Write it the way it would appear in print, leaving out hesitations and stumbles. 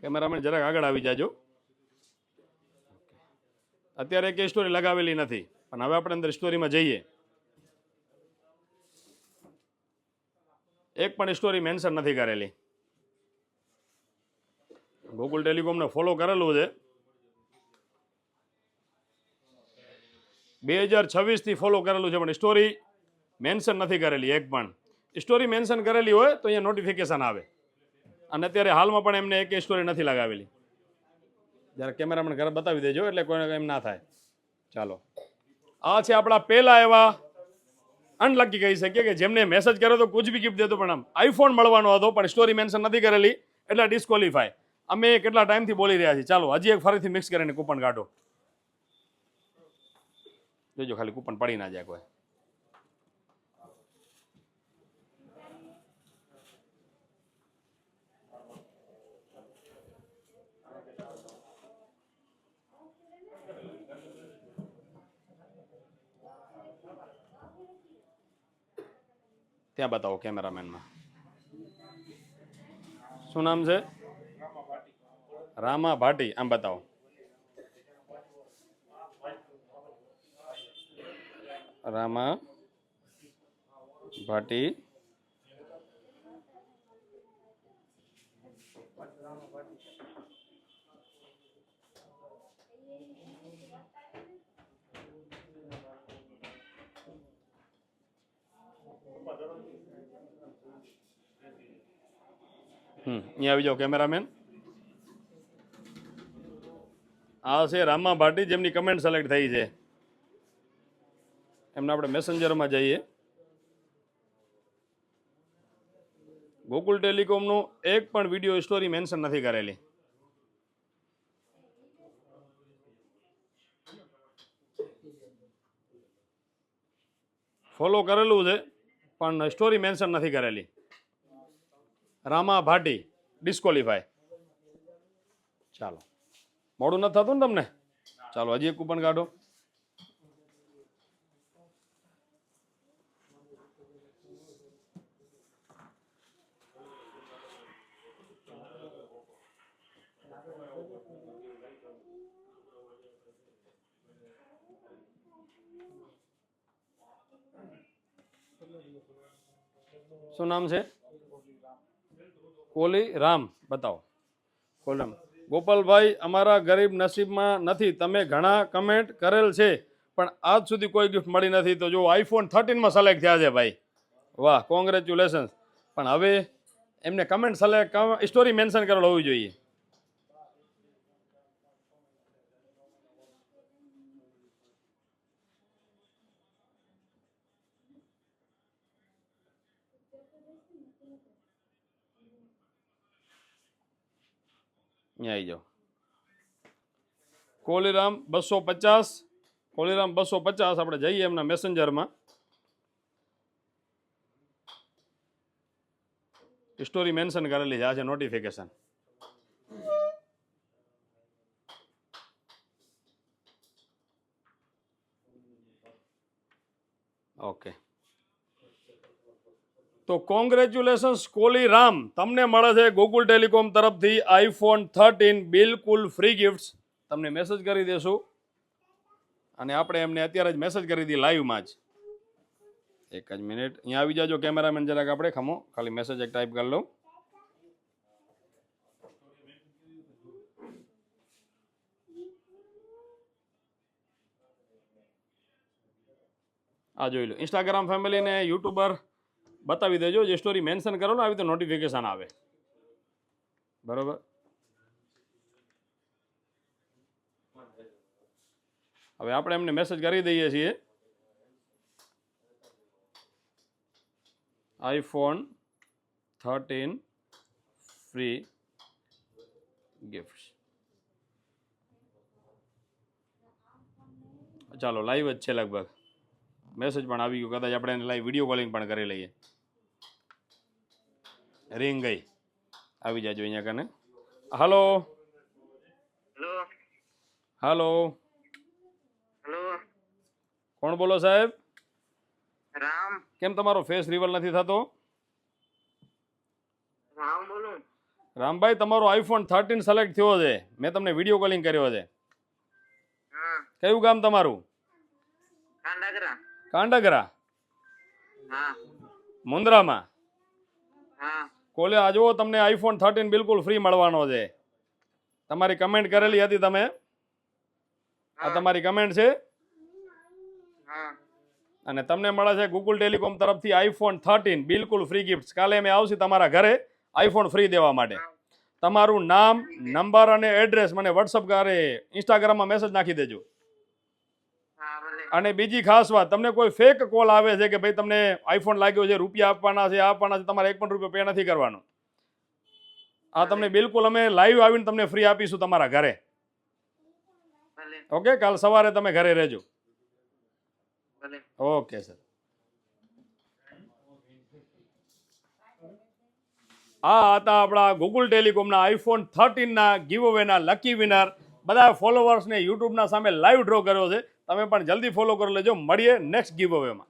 Cameraman જરાક આગળ આવી જાજો. અત્યારે એક સ્ટોરી લગાવેલી નથી, પણ હવે આપણે અંદર સ્ટોરીમાં જઈએ. એક પણ સ્ટોરી મેન્શન નથી કરેલી. ગોકુલ ટેલિકોમને ફોલો કરેલું છે 2026 ફોલો કરેલું છે, પણ સ્ટોરી મેન્શન નથી કરેલી. એક પણ સ્ટોરી મેન્શન કરેલી હોય તો અહીંયા નોટિફિકેશન આવે, અને અત્યારે હાલમાં પણ એમને એક સ્ટોરી નથી લગાવેલી. જ્યારે કેમેરામેન ઘરે બતાવી દેજો એટલે કોઈને એમ ના થાય. ચાલો, આ છે આપણા પહેલા એવા અનલકી કહી શકીએ કે જેમને મેસેજ કર્યો તો કુછ બી ગિફ્ટ દેતો, પણ આમ આઈફોન મળવાનો હતો પણ સ્ટોરી મેન્શન નથી કરેલી એટલે ડિસ્કોલિફાય. અમે કેટલા ટાઈમથી બોલી રહ્યા છીએ. ચાલો હજી એક ફરીથી મિક્સ કરીને કૂપન કાઢો. જોજો ખાલી કૂપન પડી ના જાય કોઈ. ત્યાં બતાવો કેમેરામેનમાં શું નામ છે. રામા ભાટી. આમ બતાવો. રામા ભાટી. અહીંયા આવી જાઓ કેમેરામેન. આ છે રામા ભાટી, જેમની કમેન્ટ સિલેક્ટ થઈ છે. એમને આપણે મેસેન્જરમાં જઈએ. ગોકુલ ટેલિકોમનું એક પણ વિડીયો સ્ટોરી મેન્શન નથી કરેલી. ફોલો કરેલું છે પણ સ્ટોરી મેન્શન નથી કરેલી. રામા ભાટી ડિસ્કોલિફાય. ચાલો, મોડું નથી થતું ને તમને? ચાલો હજી એક કૂપન કાઢો. શું નામ છે? કોલી રામ. બતાવો. કોલમ. ગોપાલભાઈ, અમારા ગરીબ નસીબમાં નથી. તમે ઘણા કમેન્ટ કરેલ છે પણ આજ સુધી કોઈ ગિફ્ટ મળી નથી. તો જો આઈફોન 13માં સિલેક્ટ થયા છે ભાઈ, વાહ, કોંગ્રેચ્યુલેશન્સ. પણ હવે એમને કમેન્ટ સિલેક્ટ સ્ટોરી મેન્શન કરેલ હોવી જોઈએ. અહીંયા આવી જાઓ. કોલીરામ 250. કોલીરામ 250. આપણે જઈએ એમના મેસેન્જરમાં. સ્ટોરી મેન્શન કરેલી છે. આ છે નોટિફિકેશન. ઓકે, તો કોંગ્રેચ્યુલેશન્સ કોલીરામ, તમને મળે છે ગોકુલ ટેલિકોમ તરફથી આઈફોન 13 બિલકુલ ફ્રી ગિફ્ટ્સ. તમને મેસેજ કરી દેશું, અને આપણે એમને અત્યારે જ મેસેજ કરી દઈએ લાઈવમાં જ. એક જ મિનિટ, અહીંયા આવી જાજો કેમેરામેન. જરાક આપણે ખમો, ખાલી મેસેજ એક ટાઈપ કરી લઉં. આ જોઈ લો. ઇન્સ્ટાગ્રામ ફેમિલીને યુટ્યુબર બતાવી દેજો. જે સ્ટોરી મેન્શન કરો ને આવી તો નોટિફિકેશન આવે. બરોબર. હવે આપણે એમને મેસેજ કરી દઈએ છીએ આઈફોન 13 ફ્રી ગિફ્ટ. ચાલો, લાઈવ જ છે લગભગ. મેસેજ પણ આવી ગયો. કદાચ આપણે એને લાઈવ વિડીયો કોલિંગ પણ કરી લઈએ. રિંગ ગઈ. આવી જાજો અહીંયા કને. હલો હલો હેલો, કોણ બોલો સાહેબ? રામ. કેમ તમારો ફેસ રિવલ નથી થતો? રામ બોલું. રામભાઈ તમારો આઈફોન 13 સિલેક્ટ થયો છે. મેં તમને વિડીયો કોલિંગ કર્યો છે. હા કયું ગામ તમારું? કાંડાગરા કાંડગરા હા મુંદ્રામાં. હા કોલે આ જુઓ તમને આઈફોન 13 બિલકુલ ફ્રી મળવાનો છે. તમારી કમેન્ટ કરેલી હતી તમે. આ તમારી કમેન્ટ છે હા અને તમને મળે છે ગૂગલ ટેલિકોમ તરફથી આઈફોન 13 બિલકુલ ફ્રી ગિફ્ટ. કાલે અમે આવશે તમારા ઘરે આઈફોન ફ્રી દેવા માટે. તમારું નામ, નંબર અને એડ્રેસ મને વોટ્સઅપ કરે ઇન્સ્ટાગ્રામમાં મેસેજ નાખી દેજો. હા ભલે અને બીજી ખાસ વાત, તમને કોઈ ફેક કોલ આવે છે કે ભાઈ તમને આઈફોન લાગ્યો છે, રૂપિયા આપવાના છે, આપવાના છે, તમારે 1 પણ રૂપિયો પે નથી કરવાનો. આ તમને બિલકુલ અમે લાઈવ આવીને તમને ફ્રી આપીશું તમારા ઘરે. ભલે ઓકે, કાલ સવારે તમે ઘરે રહેજો. ભલે ઓકે સર. આ હતા આપણા ગૂગલ ટેલિકોમના આઈફોન 13ના ગીવ અવેના લકી વિનર. બધા ફોલોવર્સને યુટ્યુબના સામે લાઈવ ડ્રો કર્યો છે. તમે પણ જલ્દી ફોલો કરી લેજો. મળીએ નેક્સ્ટ ગીવ અવેમાં.